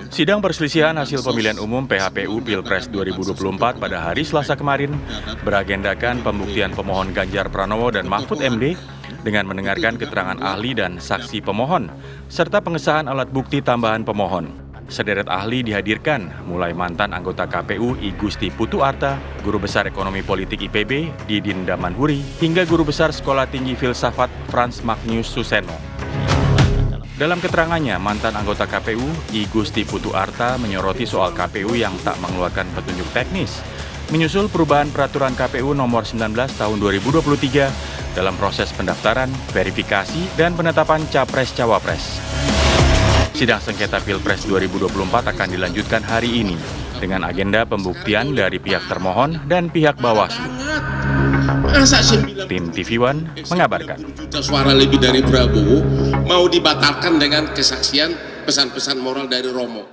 Sidang perselisihan hasil pemilihan umum PHPU Pilpres 2024 pada hari Selasa kemarin beragendakan pembuktian pemohon Ganjar Pranowo dan Mahfud MD dengan mendengarkan keterangan ahli dan saksi pemohon, serta pengesahan alat bukti tambahan pemohon. Sederet ahli dihadirkan, mulai mantan anggota KPU I Gusti Putu Arta, Guru Besar Ekonomi Politik IPB Didin Damanhuri, hingga Guru Besar Sekolah Tinggi Filsafat Frans Magnus Suseno. Dalam keterangannya, mantan anggota KPU I Gusti Putu Arta menyoroti soal KPU yang tak mengeluarkan petunjuk teknis, menyusul perubahan peraturan KPU nomor 19 tahun 2023 dalam proses pendaftaran, verifikasi, dan penetapan Capres-Cawapres. Sidang sengketa Pilpres 2024 akan dilanjutkan hari ini dengan agenda pembuktian dari pihak termohon dan pihak Bawaslu. Tim TV One mengabarkan. Juta suara lebih dari Prabowo mau dibatalkan dengan kesaksian pesan-pesan moral dari Romo.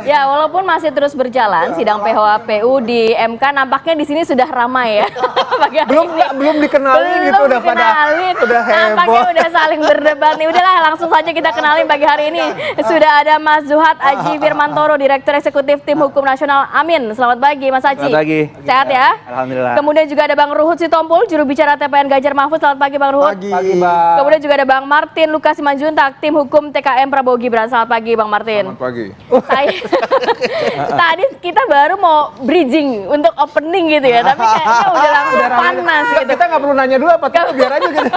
Ya, walaupun masih terus berjalan, sidang PHPU di MK nampaknya di sini sudah ramai ya. belum dikenalin gitu, udah heboh. Nampaknya udah saling berdebat nih. Udahlah, langsung saja kita kenalin pagi hari ini. Sudah ada Mas Zuhad Aji Firmantoro, Direktur Eksekutif Tim Hukum Nasional Amin. Selamat pagi, Mas Aji. Selamat pagi. Sehat ya? Alhamdulillah. Kemudian juga ada Bang Ruhut Sitompul, juru bicara TPN Ganjar Mahfud. Selamat pagi, Bang Ruhut. Pagi, Bang. Kemudian juga ada Bang Martin Lukas Simanjuntak, Tim Hukum TKM Prabowo Gibran. Selamat pagi, Bang Martin. Selamat pagi. Tadi kita baru mau bridging untuk opening gitu ya, tapi kayaknya udah langsung panas gitu. Kita nggak perlu nanya dulu apa, biar aja gitu.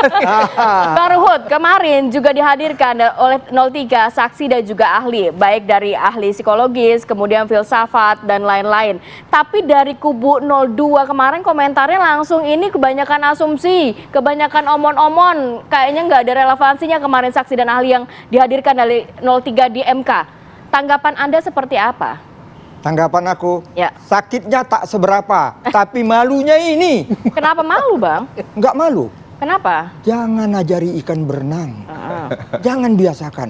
Bang Ruhut, kemarin juga dihadirkan oleh 03 saksi dan juga ahli, baik dari ahli psikologis, kemudian filsafat, dan lain-lain. Tapi dari kubu 02 kemarin komentarnya langsung ini kebanyakan asumsi, kebanyakan omon-omon, kayaknya nggak ada relevansinya kemarin saksi dan ahli yang dihadirkan dari 03 di MK. Tanggapan Anda seperti apa? Tanggapan aku, Ya. sakitnya tak seberapa, tapi malunya ini. Kenapa malu, Bang? Nggak malu. Kenapa? Jangan ajari ikan berenang. Jangan biasakan.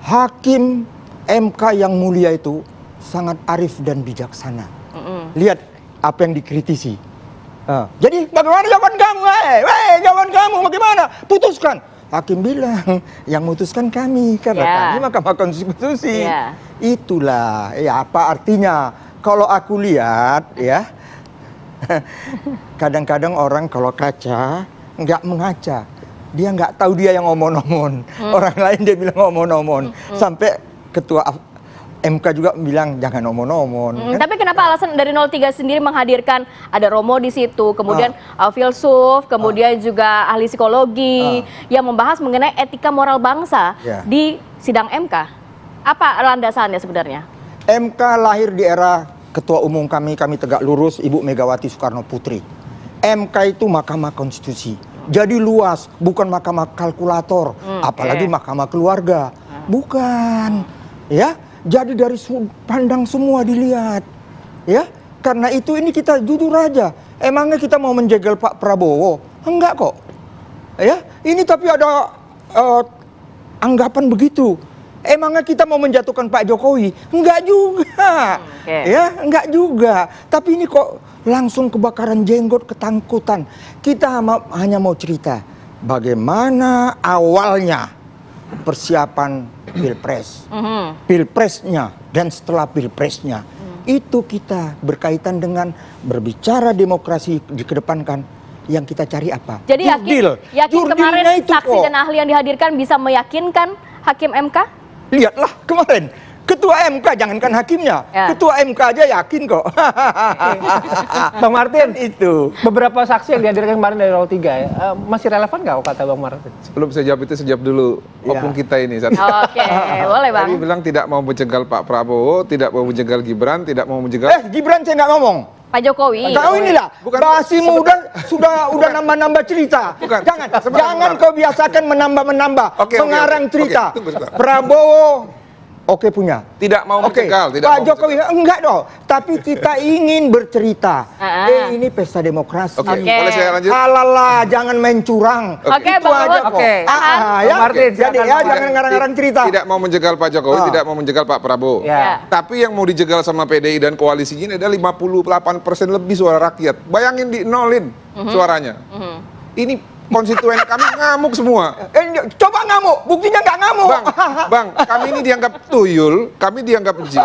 Hakim MK yang mulia itu sangat arif dan bijaksana. Lihat apa yang dikritisi. Jadi bagaimana jawaban kamu? Jawaban kamu bagaimana? Putuskan. Hakim bilang, yang memutuskan kami, karena kami Mahkamah Konstitusi. Itulah, ya apa artinya? Kalau aku lihat, ya, kadang-kadang orang kalau kaca, nggak mengaca. Dia nggak tahu dia yang omon-omon. Orang lain dia bilang omon-omon. Sampai ketua MK juga bilang jangan omon-omon. Kan? Tapi kenapa alasan dari 03 sendiri menghadirkan ada Romo di situ, kemudian filsuf, kemudian juga ahli psikologi yang membahas mengenai etika moral bangsa di sidang MK. Apa landasannya sebenarnya? MK lahir di era ketua umum kami tegak lurus, Ibu Megawati Soekarno Putri. MK itu Mahkamah Konstitusi. Jadi luas, bukan mahkamah kalkulator, apalagi mahkamah keluarga. Bukan. Ya. Jadi dari pandang semua dilihat, ya. Karena itu ini kita jujur aja. Emangnya kita mau menjegal Pak Prabowo? Enggak kok, ya. Ini tapi ada anggapan begitu. Emangnya kita mau menjatuhkan Pak Jokowi? Enggak juga, ya. Enggak juga. Tapi ini kok langsung kebakaran jenggot, ketakutan. Kita hanya mau cerita bagaimana awalnya persiapan Pilpres, Pilpresnya dan setelah Pilpresnya. Itu kita berkaitan dengan berbicara demokrasi dikedepankan. Yang kita cari apa? Jadi yakin kemarin saksi dan ahli yang dihadirkan bisa meyakinkan Hakim MK? Lihatlah kemarin, Ketua MK, jangankan hakimnya, Ketua MK aja yakin kok. Bang Martin, itu beberapa saksi yang dihadirkan kemarin dari 03 ya, masih relevan nggak kata Bang Martin? Sebelum saya jawab itu, saya jawab dulu opung kita ini. Oke, boleh Bang. Tadi bilang tidak mau menjegal Pak Prabowo, tidak mau menjegal Gibran, tidak mau menjegal... Gibran saya nggak ngomong. Pak Jokowi. Kau inilah, basimu udah nambah-nambah cerita. Bukan. Jangan kau biasakan menambah-menambah, mengarang cerita. Tunggu sebentar. Prabowo Oke punya. Tidak mau mencegal. Tidak Pak mau Jokowi enggak dong. Tapi kita ingin bercerita. Ini pesta demokrasi. Oke, boleh saya lanjut? Halalah, jangan main curang. Oke, Itu Bang aja Ruhut. kok. Oke. Ya, Martin, jadi ya jangan ngarang-ngarang cerita. Tidak mau menjegal Pak Jokowi, tidak mau menjegal Pak Prabowo. Ya. Tapi yang mau dijegal sama PDI dan koalisinya ini ada 58% lebih suara rakyat. Bayangin di nolin suaranya. Ini konstituen kami ngamuk semua. Coba ngamuk, buktinya nggak ngamuk. Bang, kami ini dianggap tuyul, kami dianggap jin,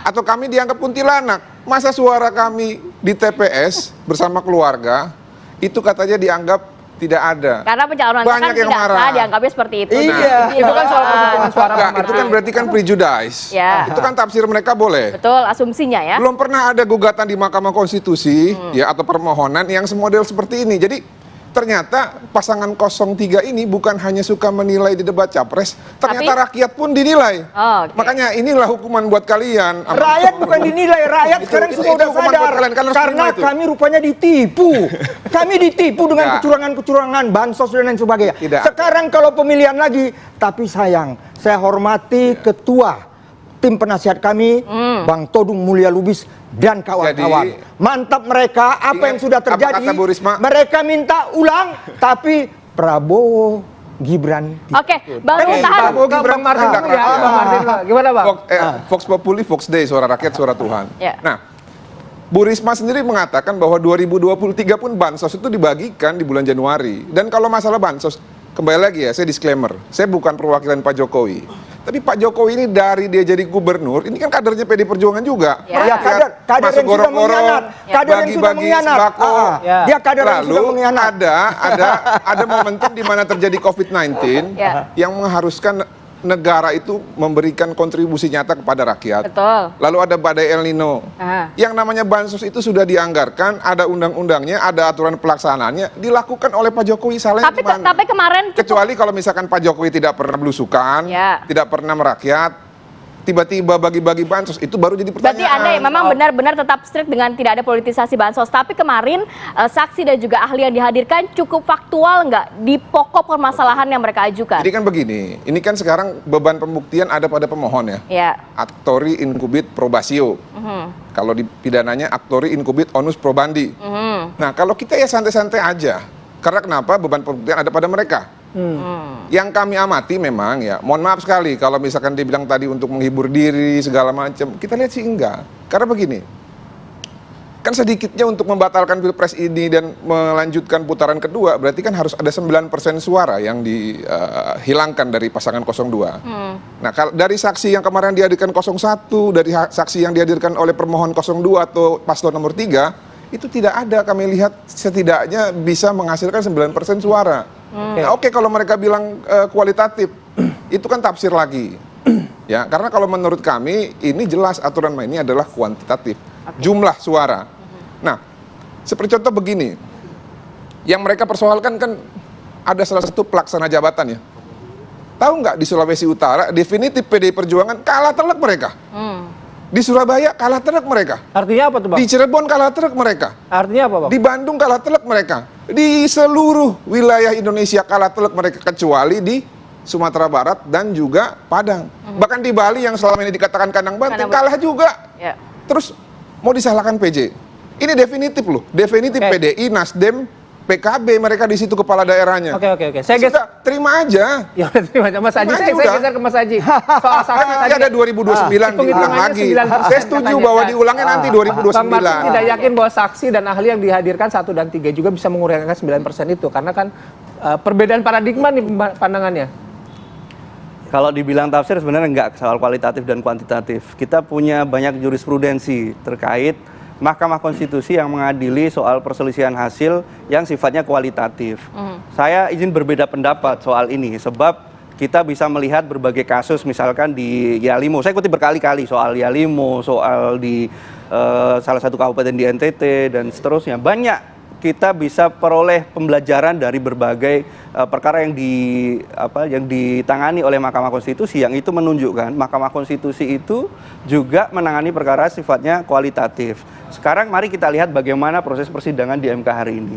atau kami dianggap kuntilanak. Masa suara kami di TPS bersama keluarga itu katanya dianggap tidak ada. Karena pencalonan Banyak kan yang tidak marah. sah, dianggapnya seperti itu. Iya. Itu kan soal perhitungan suara Enggak, Bang itu kan berarti kan prejudice. Ya. Itu kan tafsir mereka boleh. Betul, asumsinya ya. Belum pernah ada gugatan di Mahkamah Konstitusi ya atau permohonan yang semodel seperti ini. Jadi ternyata pasangan 03 ini bukan hanya suka menilai di debat capres, ternyata rakyat pun dinilai. Oh, oke. Makanya inilah hukuman buat kalian. Rakyat bukan dinilai, rakyat sekarang semua udah hukuman sadar. buat kalian, kalian harus Karena terima itu. kami rupanya ditipu. Kami ditipu dengan Enggak. kecurangan-kecurangan, bansos dan lain sebagainya. Tidak. Sekarang kalau pemilihan lagi, tapi sayang, saya hormati ketua tim penasihat kami, Bang Todung Mulya Lubis dan kawan-kawan. Jadi, mantap mereka, apa ingat yang sudah apa terjadi, kata Bu Risma? mereka minta ulang, tapi Prabowo, Gibran. Oke, Bang Oke, tahan. Prabowo, Gibran, Bang Martin tindak dulu ya, lanjut. Bang Martin dulu. Gimana Bang? Vox Populi, Vox Dei, suara rakyat, suara Tuhan. Ya. Nah, Bu Risma sendiri mengatakan bahwa 2023 pun bansos itu dibagikan di bulan Januari. Dan kalau masalah bansos, kembali lagi ya, saya disclaimer, saya bukan perwakilan Pak Jokowi. Tapi Pak Jokowi ini dari dia jadi gubernur, ini kan kadernya PD Perjuangan juga. Ya. Ya, kader Masuk yang sudah gorok-gorok, mengkhianat, kader yang sudah bagi-bagi mengkhianat. sembako. Ya. Dia kader yang Lalu sudah mengkhianat. ada momentum di mana terjadi COVID-19 Ya. yang mengharuskan negara itu memberikan kontribusi nyata kepada rakyat. Betul. Lalu ada badai El Nino. Aha. Yang namanya bansos itu sudah dianggarkan, ada undang-undangnya, ada aturan pelaksanaannya, dilakukan oleh Pak Jokowi. Salahnya di mana? Tapi kemarin Kecuali kalau misalkan Pak Jokowi tidak pernah belusukan, Ya. tidak pernah merakyat, tiba-tiba bagi-bagi bansos, itu baru jadi berarti pertanyaan. Anda memang benar-benar tetap strict dengan tidak ada politisasi bansos. Tapi kemarin saksi dan juga ahli yang dihadirkan cukup faktual nggak di pokok permasalahan yang mereka ajukan? Jadi kan begini, ini kan sekarang beban pembuktian ada pada pemohon ya. Ya. Actori incubit probatio. Kalau di pidananya actori incubit onus probandi. Nah, kalau kita ya santai-santai aja. Karena kenapa? Beban pembuktian ada pada mereka. Yang kami amati memang ya, mohon maaf sekali kalau misalkan dibilang tadi untuk menghibur diri segala macam, kita lihat sih enggak. Karena begini, kan sedikitnya untuk membatalkan Pilpres ini dan melanjutkan putaran kedua, berarti kan harus ada 9% suara yang dihilangkan dari pasangan 02. Nah, dari saksi yang kemarin dihadirkan 01, dari saksi yang dihadirkan oleh permohon 02 atau paslon nomor 3, itu tidak ada, kami lihat setidaknya bisa menghasilkan 9% suara. Nah, oke, kalau mereka bilang kualitatif, itu kan tafsir lagi. Ya, karena kalau menurut kami ini jelas aturan mainnya adalah kuantitatif, jumlah suara. Nah, seperti contoh begini, yang mereka persoalkan kan ada salah satu pelaksana jabatan ya. Tahu nggak di Sulawesi Utara definitif PDI Perjuangan kalah telak mereka. Di Surabaya kalah telak mereka. Artinya apa tuh Bang? Di Cirebon kalah telak mereka. Artinya apa Bang? Di Bandung kalah telak mereka. Di seluruh wilayah Indonesia kalah telak mereka kecuali di Sumatera Barat dan juga Padang. Bahkan di Bali yang selama ini dikatakan kandang banteng kalah juga. Ya. Terus mau disalahkan PJ. Ini definitif loh. Definitif PDI, Nasdem, PKB mereka di situ kepala daerahnya. Oke. Saya geser. Sudah, terima aja. Ya udah terima aja Mas Haji. Terima aja Saya udah. geser ke Mas Haji. Soal saksi Kan nanti tadi. ada 2029 diulang lagi. 9% Saya setuju katanya. bahwa diulangnya nanti Bang Martin 2029. tidak yakin bahwa saksi dan ahli yang dihadirkan 1 dan 3 juga bisa mengurangi 9% itu. Karena kan perbedaan paradigma nih pandangannya. Kalau dibilang tafsir sebenarnya enggak soal kualitatif dan kuantitatif. Kita punya banyak jurisprudensi terkait Mahkamah Konstitusi yang mengadili soal perselisihan hasil yang sifatnya kualitatif. Saya izin berbeda pendapat soal ini sebab kita bisa melihat berbagai kasus misalkan di Yalimo. Saya ikuti berkali-kali soal Yalimo, soal di salah satu kabupaten di NTT dan seterusnya. Banyak kita bisa peroleh pembelajaran dari berbagai perkara yang ditangani oleh Mahkamah Konstitusi, yang itu menunjukkan Mahkamah Konstitusi itu juga menangani perkara sifatnya kualitatif. Sekarang mari kita lihat bagaimana proses persidangan di MK hari ini.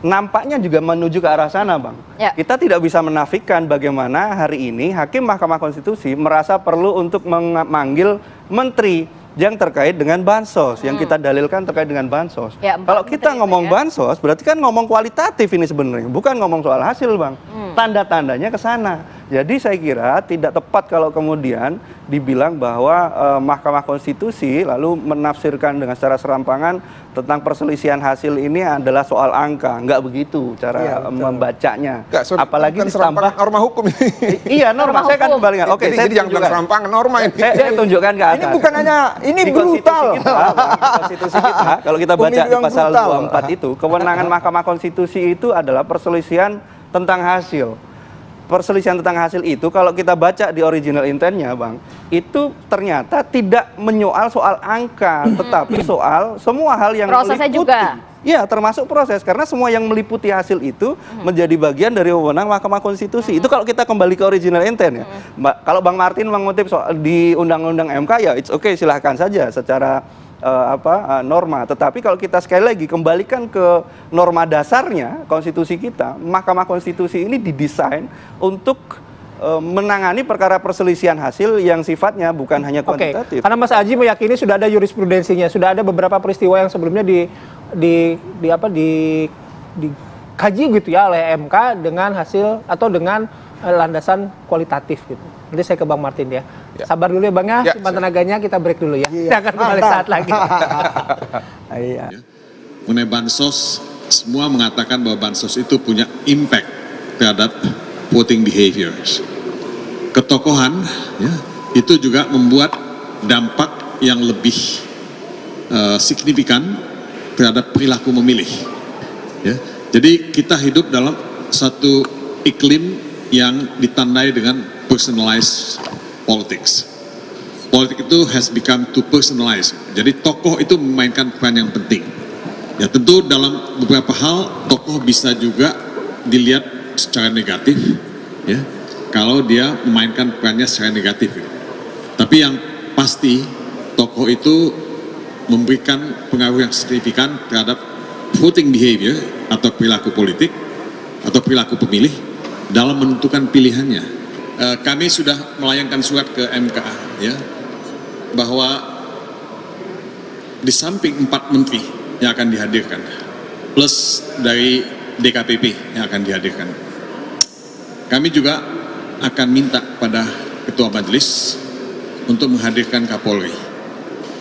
Nampaknya juga menuju ke arah sana, Bang. Ya. Kita tidak bisa menafikan bagaimana hari ini Hakim Mahkamah Konstitusi merasa perlu untuk memanggil menteri yang terkait dengan bansos, yang kita dalilkan terkait dengan bansos. Ya, kalau kita ngomong bansos, berarti kan ngomong kualitatif ini sebenarnya, bukan ngomong soal hasil, Bang. Tanda-tandanya ke sana. Jadi saya kira tidak tepat kalau kemudian dibilang bahwa Mahkamah Konstitusi lalu menafsirkan dengan secara serampangan tentang perselisihan hasil ini adalah soal angka. Enggak begitu cara membacanya. Apalagi ditambah norma hukum ini. Iya, norma. Saya kan kembalikan. Oke, saya yang bilang serampangan norma ini. Saya tunjukkan ke atas. Ini bukan hanya, ini Di brutal. konstitusi kita, kalau kita baca Pemilu di yang pasal brutal. 24 itu, kewenangan Mahkamah Konstitusi itu adalah perselisihan tentang hasil. Perselisihan tentang hasil itu kalau kita baca di original intentnya, Bang, itu ternyata tidak menyoal soal angka, tetapi soal semua hal yang Prosesnya meliputi. juga. Ya, termasuk proses, karena semua yang meliputi hasil itu menjadi bagian dari wewenang Mahkamah Konstitusi. Itu kalau kita kembali ke original intent ya. Kalau Bang Martin mengutip soal di Undang-Undang MK ya it's okay, silahkan saja secara norma. Tetapi kalau kita sekali lagi kembalikan ke norma dasarnya konstitusi kita, Mahkamah Konstitusi ini didesain untuk menangani perkara perselisihan hasil yang sifatnya bukan hanya kuantitatif. Karena Mas Aji meyakini sudah ada jurisprudensinya, sudah ada beberapa peristiwa yang sebelumnya dikaji gitu ya oleh MK dengan hasil atau dengan landasan kualitatif gitu. Nanti saya ke Bang Martin ya. Sabar dulu ya Bang ya, simpan tenaganya, kita break dulu ya. Kita akan kembali saat lagi. Iya. Mengenai bansos, semua mengatakan bahwa bansos itu punya impact terhadap voting behaviors. Ketokohan ya, itu juga membuat dampak yang lebih signifikan terhadap perilaku memilih. Ya. Jadi kita hidup dalam satu iklim yang ditandai dengan personalized politics. Politik itu has become too personalized. Jadi tokoh itu memainkan peran yang penting. Ya tentu dalam beberapa hal tokoh bisa juga dilihat secara negatif, ya kalau dia memainkan perannya secara negatif. Tapi yang pasti tokoh itu memberikan pengaruh yang signifikan terhadap voting behavior atau perilaku politik atau perilaku pemilih dalam menentukan pilihannya. Kami sudah melayangkan surat ke MK ya bahwa di samping 4 menteri yang akan dihadirkan plus dari DKPP yang akan dihadirkan, kami juga akan minta pada Ketua Majelis untuk menghadirkan Kapolri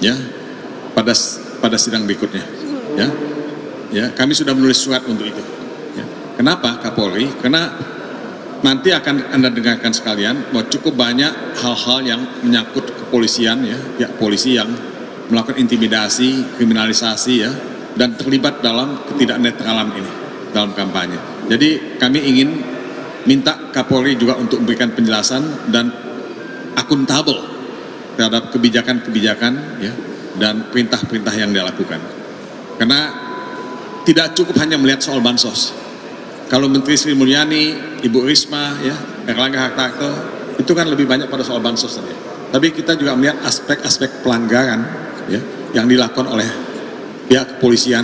ya pada sidang berikutnya ya kami sudah menulis surat untuk itu ya. Kenapa Kapolri? Karena nanti akan Anda dengarkan sekalian bahwa cukup banyak hal-hal yang menyangkut kepolisian ya polisi yang melakukan intimidasi, kriminalisasi ya dan terlibat dalam ketidaknetralan ini dalam kampanye. Jadi kami ingin minta Kapolri juga untuk memberikan penjelasan dan akuntabel terhadap kebijakan-kebijakan ya dan perintah-perintah yang dia lakukan. Karena tidak cukup hanya melihat soal bansos. Kalau Menteri Sri Mulyani, Ibu Risma, ya, Erlangga Hartarto, itu kan lebih banyak pada soal bansos tadi. Tapi kita juga melihat aspek-aspek pelanggaran ya, yang dilakukan oleh pihak kepolisian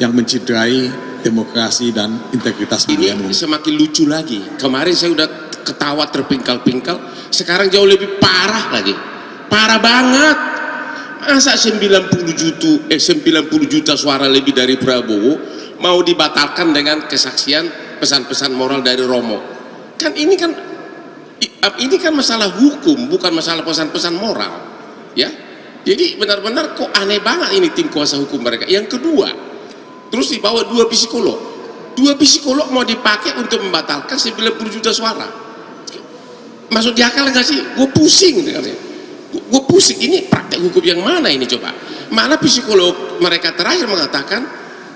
yang menciderai demokrasi dan integritas pemilihan umum. Ini semakin lucu lagi. Kemarin saya udah ketawa terpingkal-pingkal, sekarang jauh lebih parah lagi. Parah banget. Masa 90 juta suara lebih dari Prabowo mau dibatalkan dengan kesaksian pesan-pesan moral dari Romo. Ini kan masalah hukum, bukan masalah pesan-pesan moral. Ya. Jadi benar-benar kok aneh banget ini tim kuasa hukum mereka. Yang kedua, terus dibawa 2 psikolog. 2 psikolog mau dipakai untuk membatalkan 90 juta suara. Masuk di akal nggak sih? Gue pusing dengarnya. Gue pusing, ini praktek hukum yang mana ini coba? Malah psikolog mereka terakhir mengatakan,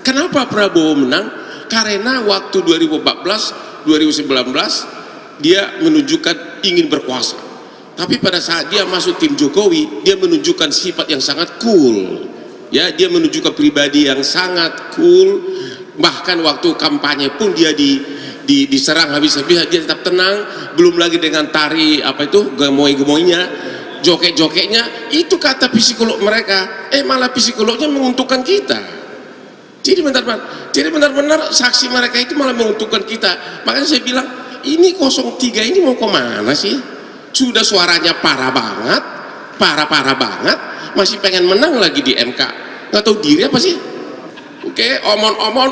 kenapa Prabowo menang? Karena waktu 2014, 2019 dia menunjukkan ingin berkuasa. Tapi pada saat dia masuk tim Jokowi, dia menunjukkan sifat yang sangat cool. Ya, dia menunjukkan pribadi yang sangat cool. Bahkan waktu kampanye pun dia diserang habis-habis, dia tetap tenang. Belum lagi dengan tari gemoy-gemoynya, joget-jogetnya. Itu kata psikolog mereka. Malah psikolognya menguntungkan kita. Jadi benar-benar saksi mereka itu malah menguntungkan kita. Makanya saya bilang, ini 03 ini mau kemana sih? Sudah suaranya parah banget, masih pengen menang lagi di MK. Nggak tahu diri apa sih? Oke, omon,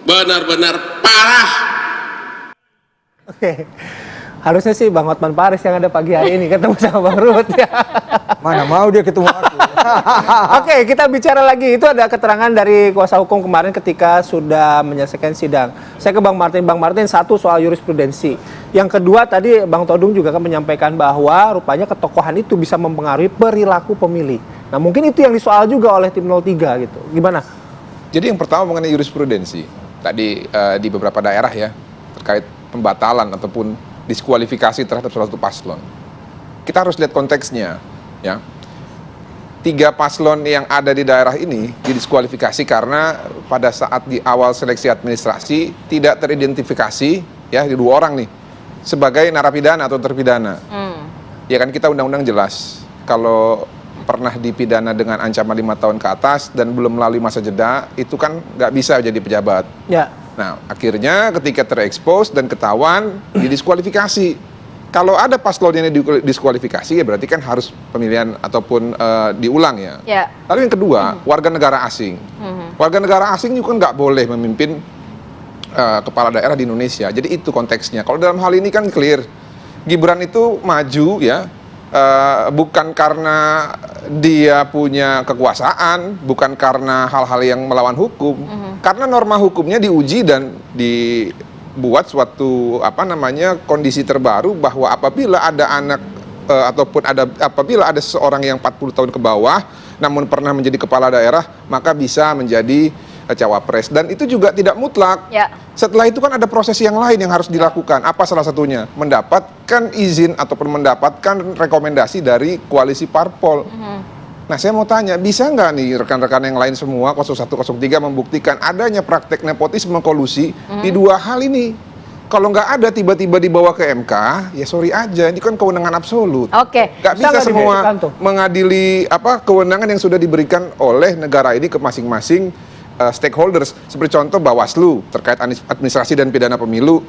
benar-benar parah. Oke. Harusnya sih Bang Hotman Paris yang ada pagi hari ini ketemu sama Bang Ruhut ya. Mana mau dia ketemu aku. Oke, kita bicara lagi. Itu ada keterangan dari kuasa hukum kemarin ketika sudah menyelesaikan sidang. Saya ke Bang Martin. Bang Martin, satu soal jurisprudensi. Yang kedua tadi Bang Todung juga kan menyampaikan bahwa rupanya ketokohan itu bisa mempengaruhi perilaku pemilih. Nah, mungkin itu yang disoal juga oleh tim 03 gitu. Gimana? Jadi yang pertama mengenai jurisprudensi. Tadi di beberapa daerah ya, terkait pembatalan ataupun diskualifikasi terhadap salah satu paslon. Kita harus lihat konteksnya, ya. 3 paslon yang ada di daerah ini didiskualifikasi karena pada saat di awal seleksi administrasi tidak teridentifikasi, ya, di 2 orang nih sebagai narapidana atau terpidana. Ya kan, kita undang-undang jelas kalau pernah dipidana dengan ancaman 5 tahun ke atas dan belum melalui masa jeda, itu kan nggak bisa jadi pejabat. Ya. Nah, akhirnya ketika terekspos dan ketahuan, didiskualifikasi. Kalau ada paslon yang didiskualifikasi, ya berarti kan harus pemilihan ataupun diulang ya. Lalu yang kedua, warga negara asing. Warga negara asing juga nggak boleh memimpin kepala daerah di Indonesia. Jadi itu konteksnya. Kalau dalam hal ini kan clear, Gibran itu maju ya, bukan karena dia punya kekuasaan, bukan karena hal-hal yang melawan hukum, karena norma hukumnya diuji dan dibuat suatu kondisi terbaru bahwa apabila ada anak ataupun apabila ada seseorang yang 40 tahun ke bawah namun pernah menjadi kepala daerah, maka bisa menjadi cawapres, dan itu juga tidak mutlak. Setelah itu kan ada proses yang lain yang harus dilakukan. Apa salah satunya? Mendapatkan izin ataupun mendapatkan rekomendasi dari koalisi parpol. Nah, saya mau tanya, bisa nggak nih rekan-rekan yang lain semua 01, 03 membuktikan adanya praktek nepotisme kolusi di 2 hal ini? Kalau nggak ada tiba-tiba dibawa ke MK, ya sorry aja, ini kan kewenangan absolut. Nggak bisa semua mengadili kewenangan yang sudah diberikan oleh negara ini ke masing-masing stakeholders. Seperti contoh Bawaslu terkait administrasi dan pidana pemilu,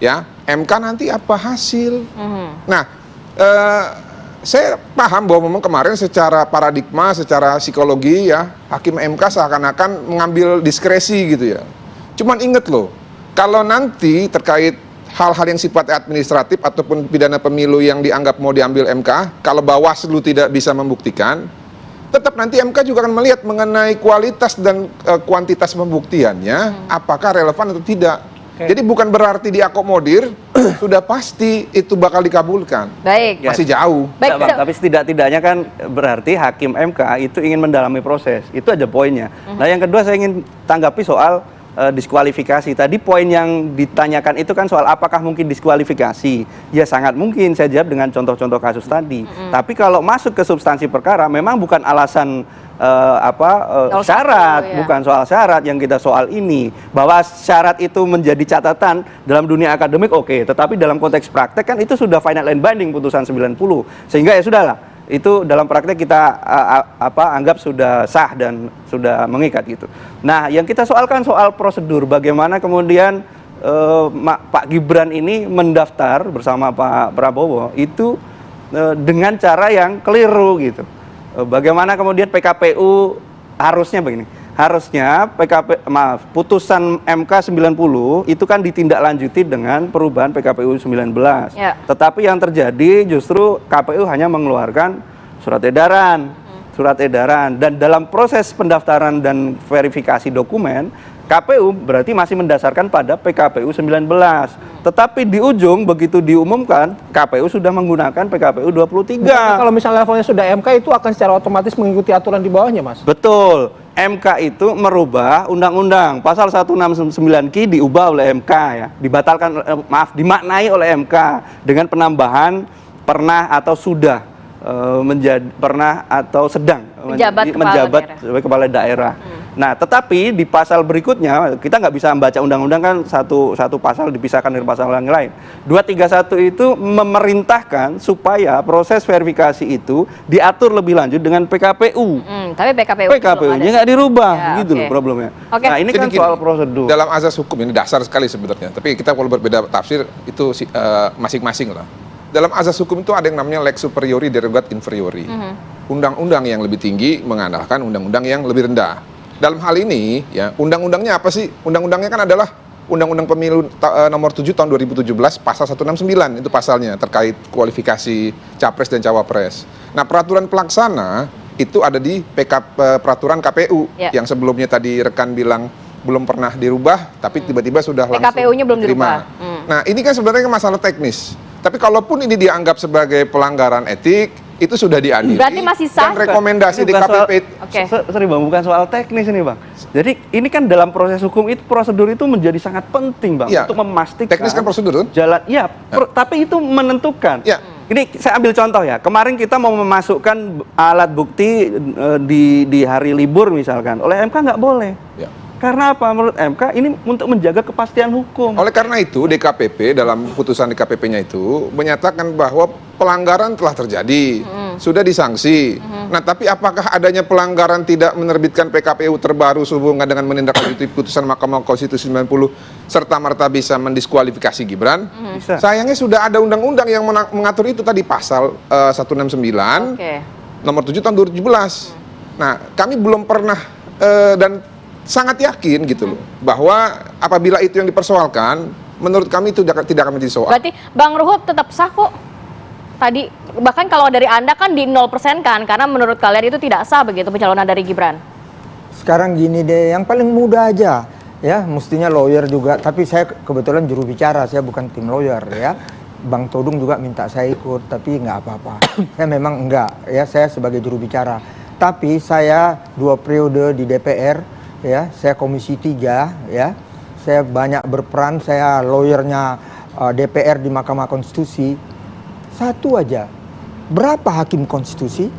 ya MK nanti apa hasil? Nah, saya paham bahwa memang kemarin secara paradigma, secara psikologi ya, hakim MK seakan-akan mengambil diskresi gitu ya. Cuman inget loh, kalau nanti terkait hal-hal yang sifatnya administratif ataupun pidana pemilu yang dianggap mau diambil MK, kalau Bawaslu tidak bisa membuktikan, tetap nanti MK juga akan melihat mengenai kualitas dan kuantitas pembuktiannya, apakah relevan atau tidak. Jadi bukan berarti diakomodir, sudah pasti itu bakal dikabulkan. Masih jauh. Tapi setidak-tidaknya kan berarti hakim MK itu ingin mendalami proses. Itu aja poinnya. Nah, yang kedua saya ingin tanggapi soal diskualifikasi. Tadi poin yang ditanyakan itu kan soal apakah mungkin diskualifikasi. Ya sangat mungkin, saya jawab dengan contoh-contoh kasus tadi. Tapi kalau masuk ke substansi perkara, memang bukan alasan syarat, bukan soal syarat yang kita soal ini. Bahwa syarat itu menjadi catatan dalam dunia akademik, oke. Tetapi dalam konteks praktek kan itu sudah final and binding putusan 90. Sehingga ya sudahlah, itu dalam praktek kita anggap sudah sah dan sudah mengikat gitu. Nah, yang kita soalkan soal prosedur, bagaimana kemudian Pak Gibran ini mendaftar bersama Pak Prabowo itu dengan cara yang keliru gitu. Bagaimana kemudian PKPU harusnya begini, harusnya putusan MK 90 itu kan ditindaklanjuti dengan perubahan PKPU 19. Tetapi yang terjadi justru KPU hanya mengeluarkan surat edaran, dan dalam proses pendaftaran dan verifikasi dokumen KPU berarti masih mendasarkan pada PKPU 19. Tetapi di ujung begitu diumumkan, KPU sudah menggunakan PKPU 23. Kalau misalnya levelnya sudah MK, itu akan secara otomatis mengikuti aturan di bawahnya, Mas? Betul. MK itu merubah undang-undang. Pasal 169Q diubah oleh MK ya. Dimaknai oleh MK dengan penambahan pernah atau sudah pernah atau sedang menjabat sebagai kepala daerah. Nah, tetapi di pasal berikutnya kita nggak bisa membaca undang-undang kan satu pasal dipisahkan dari pasal yang lain. 231 itu memerintahkan supaya proses verifikasi itu diatur lebih lanjut dengan PKPU. Tapi PKPU-nya nggak dirubah, gitu loh problemnya. Nah, ini kan soal prosedur. Dalam azas hukum ini dasar sekali sebenarnya. Tapi kita kalau berbeda tafsir itu masing-masing lah. Dalam azas hukum itu ada yang namanya lex superiori derogat inferiori. Undang-undang yang lebih tinggi mengandalkan undang-undang yang lebih rendah. Dalam hal ini, ya undang-undangnya apa sih? Undang-undangnya kan adalah Undang-Undang Pemilu nomor 7 tahun 2017 pasal 169 itu pasalnya terkait kualifikasi capres dan cawapres. Nah, peraturan pelaksana itu ada di peraturan KPU yang sebelumnya tadi rekan bilang belum pernah dirubah, tapi tiba-tiba sudah langsung PKPU-nya belum dirubah. Nah, ini kan sebenarnya masalah teknis. Tapi kalaupun ini dianggap sebagai pelanggaran etik, itu sudah diadili. Berarti masih sah. Dan rekomendasi DKPP. Sorry Bang, bukan soal teknis ini Bang. Jadi ini kan dalam proses hukum itu prosedur itu menjadi sangat penting Bang untuk memastikan. Teknis kan prosedur. Jalan, tapi itu menentukan. Ini saya ambil contoh ya. Kemarin kita mau memasukkan alat bukti di hari libur misalkan. Oleh MK nggak boleh. Karena apa? Menurut MK ini untuk menjaga kepastian hukum. Oleh karena itu DKPP dalam putusan DKPP-nya itu menyatakan bahwa pelanggaran telah terjadi, sudah disanksi. Nah, tapi apakah adanya pelanggaran tidak menerbitkan PKPU terbaru sehubungan dengan menindaklanjuti putusan Mahkamah Konstitusi 90 serta merta bisa mendiskualifikasi Gibran? Bisa. Sayangnya sudah ada undang-undang yang mengatur itu tadi pasal 169 nomor 7 tahun 2017. Nah, kami belum pernah dan sangat yakin gitu loh bahwa apabila itu yang dipersoalkan, menurut kami itu tidak akan menjadi soal. Berarti Bang Ruhut tetap sah kok. Tadi bahkan kalau dari Anda kan di 0% kan, karena menurut kalian itu tidak sah begitu pencalonan dari Gibran. Sekarang gini deh, yang paling mudah aja ya, mestinya lawyer juga, tapi saya kebetulan juru bicara, saya bukan tim lawyer ya. Bang Todung juga minta saya ikut, tapi nggak apa-apa. Saya memang enggak ya, saya sebagai juru bicara. Tapi saya 2 periode di DPR ya, saya Komisi 3 ya, saya banyak berperan, saya lawyernya DPR di Mahkamah Konstitusi. Satu aja, berapa hakim konstitusi?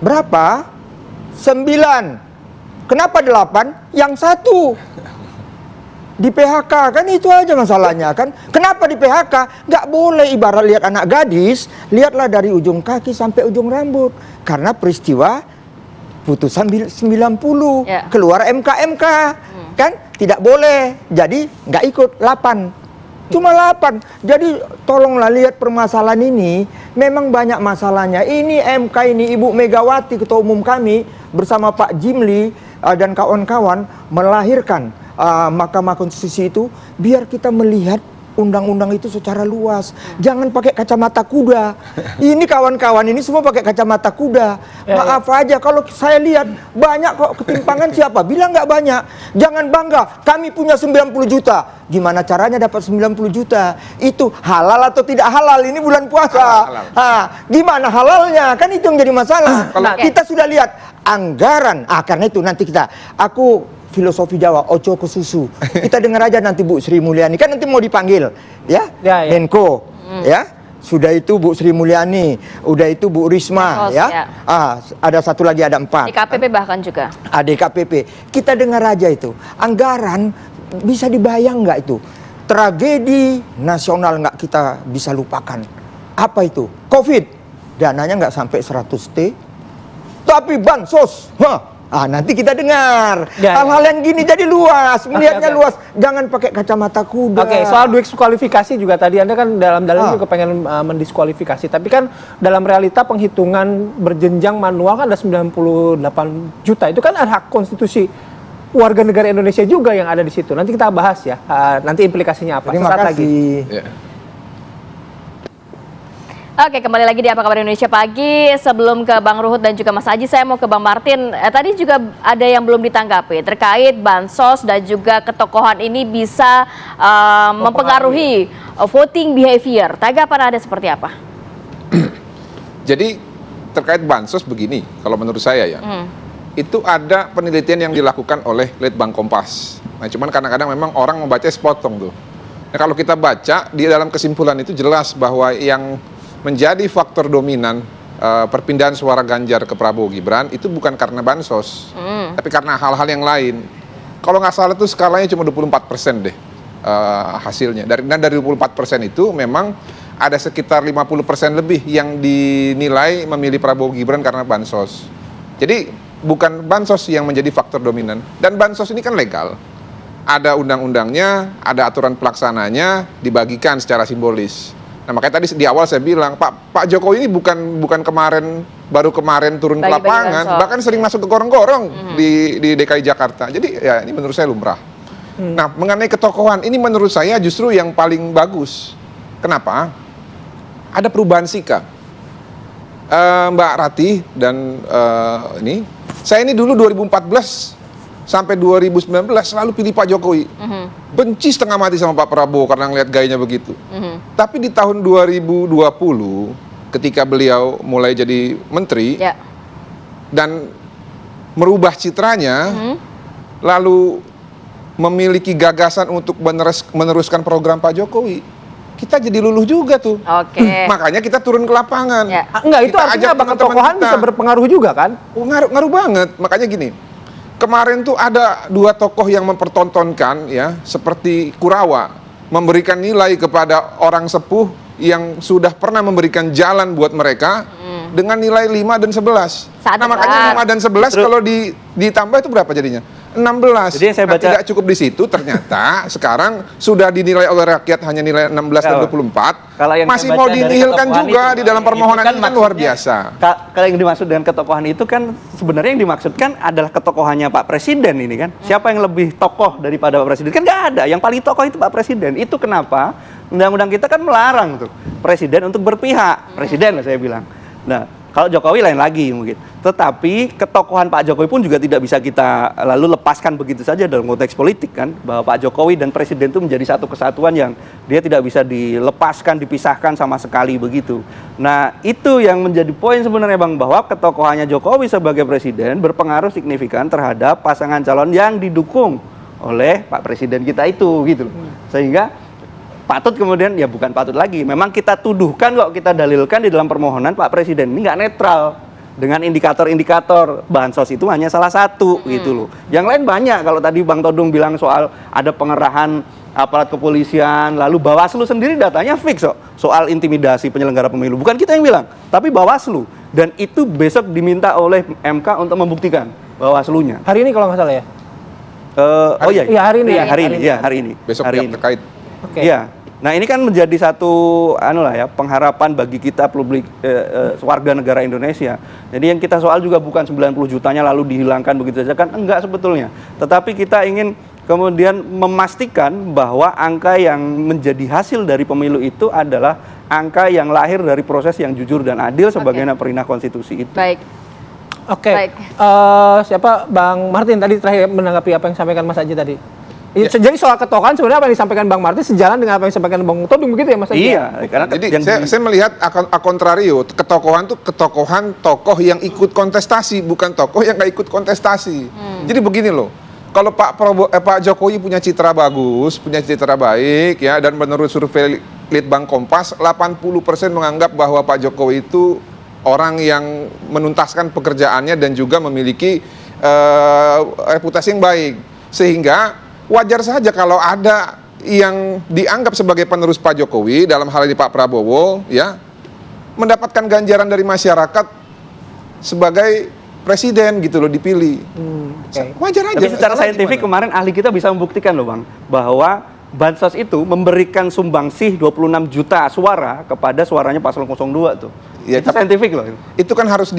Berapa? 9. Kenapa 8? Yang 1 di PHK, kan itu aja masalahnya kan. Kenapa di PHK? Nggak boleh ibarat lihat anak gadis, lihatlah dari ujung kaki sampai ujung rambut. Karena peristiwa putusan 90 keluar MK kan tidak boleh, jadi nggak ikut 8, cuma 8. Jadi tolonglah lihat permasalahan ini, memang banyak masalahnya. Ini MK ini Ibu Megawati Ketua Umum kami bersama Pak Jimli dan kawan-kawan melahirkan Mahkamah Konstitusi itu biar kita melihat undang-undang itu secara luas. Jangan pakai kacamata kuda. Ini kawan-kawan ini semua pakai kacamata kuda. Maaf aja kalau saya lihat banyak kok ketimpangan. Siapa bilang nggak banyak? Jangan bangga, kami punya 90 juta. Gimana caranya dapat 90 juta? Itu halal atau tidak halal? Ini bulan puasa. Gimana halalnya? Kan itu yang jadi masalah. Kita sudah lihat anggaran. Karena itu nanti aku filosofi Jawa, ojo ke susu. Kita dengar aja nanti Bu Sri Mulyani, kan nanti mau dipanggil ya, Menko ya. Sudah itu Bu Sri Mulyani, udah itu Bu Risma ya. Ada satu lagi, ada 4. DKPP bahkan juga. DKPP. Kita dengar aja itu. Anggaran bisa dibayang nggak itu? Tragedi nasional nggak kita bisa lupakan. Apa itu? Covid. Dananya nggak sampai 100 T. Tapi bansos. Nanti kita dengar hal-hal yang gini jadi luas, melihatnya luas. Jangan pakai kacamata kuda. Soal diskualifikasi juga tadi Anda kan dalam juga pengen mendiskualifikasi, tapi kan dalam realita penghitungan berjenjang manual kan ada 98 juta. Itu kan hak konstitusi warga negara Indonesia juga yang ada di situ. Nanti kita bahas ya. Nanti implikasinya apa? Terima kasih. Oke, kembali lagi di Apa Kabar Indonesia Pagi. Sebelum ke Bang Ruhut dan juga Mas Aji, saya mau ke Bang Martin. Tadi juga ada yang belum ditanggapi terkait bansos dan juga ketokohan ini bisa mempengaruhi voting behavior. Tanggapan Anda seperti apa? Jadi terkait bansos begini, kalau menurut saya ya, itu ada penelitian yang dilakukan oleh Litbang Kompas. Nah, cuman kadang-kadang memang orang membaca sepotong tuh. Nah, kalau kita baca di dalam kesimpulan itu jelas bahwa yang menjadi faktor dominan perpindahan suara Ganjar ke Prabowo Gibran itu bukan karena bansos, tapi karena hal-hal yang lain. Kalau nggak salah itu skalanya cuma 24% deh hasilnya. Dan dari 24% itu memang ada sekitar 50% lebih yang dinilai memilih Prabowo Gibran karena bansos. Jadi bukan bansos yang menjadi faktor dominan. Dan bansos ini kan legal. Ada undang-undangnya, ada aturan pelaksananya, dibagikan secara simbolis. Nah, makanya tadi di awal saya bilang Pak Jokowi ini bukan baru kemarin turun ke lapangan, bahkan sering masuk ke gorong-gorong di DKI Jakarta. Jadi ya ini menurut saya lumrah. Nah, mengenai ketokohan, ini menurut saya justru yang paling bagus. Kenapa? Ada perubahan sikap. Mbak Ratih dan saya ini dulu 2014 sampai 2019 selalu pilih Pak Jokowi. Benci setengah mati sama Pak Prabowo karena ngeliat gayanya begitu. Tapi di tahun 2020 ketika beliau mulai jadi menteri dan merubah citranya, lalu memiliki gagasan untuk meneruskan program Pak Jokowi, kita jadi luluh juga tuh. Makanya kita turun ke lapangan. Enggak, itu artinya ketokohan bisa berpengaruh juga kan? Ngaruh banget. Makanya gini, kemarin tuh ada 2 tokoh yang mempertontonkan ya, seperti Kurawa, memberikan nilai kepada orang sepuh yang sudah pernah memberikan jalan buat mereka dengan nilai 5 dan 11. Nah, makanya 5 dan 11 kalau ditambah itu berapa jadinya? 16. Jadi saya baca, tidak cukup di situ, ternyata sekarang sudah dinilai oleh rakyat hanya nilai 16 dan 24. Masih mau dinihilkan juga di dalam permohonan ini kan luar biasa. Kalau yang dimaksud dengan ketokohan itu kan sebenarnya yang dimaksudkan adalah ketokohannya Pak Presiden ini kan. Siapa yang lebih tokoh daripada Pak Presiden? Kan nggak ada. Yang paling tokoh itu Pak Presiden. Itu kenapa undang-undang kita kan melarang tuh Presiden untuk berpihak. Presiden lah saya bilang. Nah, kalau Jokowi lain lagi mungkin. Tetapi ketokohan Pak Jokowi pun juga tidak bisa kita lalu lepaskan begitu saja dalam konteks politik kan. Bahwa Pak Jokowi dan Presiden itu menjadi satu kesatuan yang dia tidak bisa dilepaskan, dipisahkan sama sekali begitu. Nah, itu yang menjadi poin sebenarnya Bang, bahwa ketokohannya Jokowi sebagai Presiden berpengaruh signifikan terhadap pasangan calon yang didukung oleh Pak Presiden kita itu gitu. Sehingga patut kemudian, ya bukan patut lagi, memang kita tuduhkan kok, kita dalilkan di dalam permohonan Pak Presiden ini nggak netral dengan indikator-indikator bansos itu hanya salah satu gitu loh. Yang lain banyak. Kalau tadi Bang Todung bilang soal ada pengerahan aparat kepolisian, lalu Bawaslu sendiri datanya fix kok soal intimidasi penyelenggara pemilu. Bukan kita yang bilang, tapi Bawaslu. Dan itu besok diminta oleh MK untuk membuktikan Bawaslunya. Hari ini kalau nggak salah ya? Hari ini. Besok hari yang terkait. Iya. Nah, ini kan menjadi satu pengharapan bagi kita publik warga negara Indonesia. Jadi yang kita soal juga bukan 90 jutanya lalu dihilangkan begitu saja kan, enggak sebetulnya. Tetapi kita ingin kemudian memastikan bahwa angka yang menjadi hasil dari pemilu itu adalah angka yang lahir dari proses yang jujur dan adil sebagaimana perintah konstitusi itu. Baik. Siapa Bang Martin tadi terakhir menanggapi apa yang disampaikan Mas Aji tadi? Jadi soal ketokohan sebenarnya apa yang disampaikan Bang Martin sejalan dengan apa yang disampaikan Bang Todung begitu ya Mas Aji? Iya, karena jadi saya melihat kontrario, ketokohan tuh ketokohan tokoh yang ikut kontestasi, bukan tokoh yang nggak ikut kontestasi. Jadi begini loh, kalau Pak Jokowi punya citra bagus, punya citra baik ya, dan menurut survei Litbang Kompas 80% menganggap bahwa Pak Jokowi itu orang yang menuntaskan pekerjaannya dan juga memiliki reputasi yang baik, sehingga wajar saja kalau ada yang dianggap sebagai penerus Pak Jokowi, dalam hal ini Pak Prabowo, ya, mendapatkan ganjaran dari masyarakat sebagai presiden gitu loh, dipilih. Wajar aja. Tapi secara saintifik kemarin ahli kita bisa membuktikan loh Bang, bahwa Bansos itu memberikan sumbangsih 26 juta suara kepada suaranya paslon 02 tuh. Ya, itu saintifik loh. Itu kan harus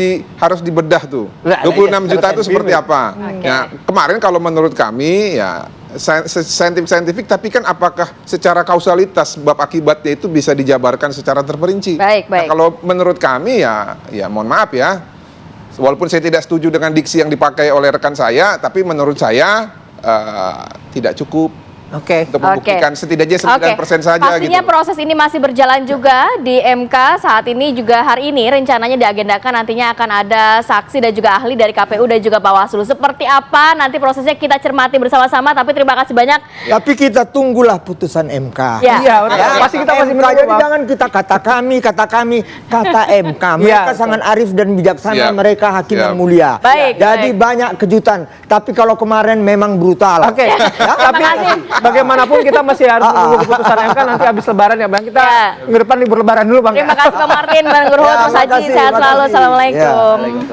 dibedah tuh. 26 juta itu seperti apa? Ya, kemarin kalau menurut kami ya saintifik, tapi kan apakah secara kausalitas sebab akibatnya itu bisa dijabarkan secara terperinci? Baik. Nah, kalau menurut kami ya mohon maaf ya, walaupun saya tidak setuju dengan diksi yang dipakai oleh rekan saya, tapi menurut saya tidak cukup. Untuk membuktikan setidaknya 9% saja. Pastinya gitu. Proses ini masih berjalan juga di MK saat ini, juga hari ini rencananya diagendakan nantinya akan ada saksi dan juga ahli dari KPU dan juga Bawaslu. Seperti apa nanti prosesnya kita cermati bersama-sama, tapi terima kasih banyak. Tapi kita tunggulah putusan MK. Pasti kita masih menunggu. Jadi jangan kita kata MK. Mereka sangat arif dan bijaksana, mereka hakim yang mulia. Jadi banyak kejutan. Tapi kalau kemarin memang brutal. Tapi bagaimanapun kita masih harus menunggu keputusan MK nanti habis lebaran ya Bang. Kita ke depan libur lebaran dulu Bang. Terima kasih Pak Martin, Bang Ruhut, Mas Haji, sehat selalu. Assalamualaikum.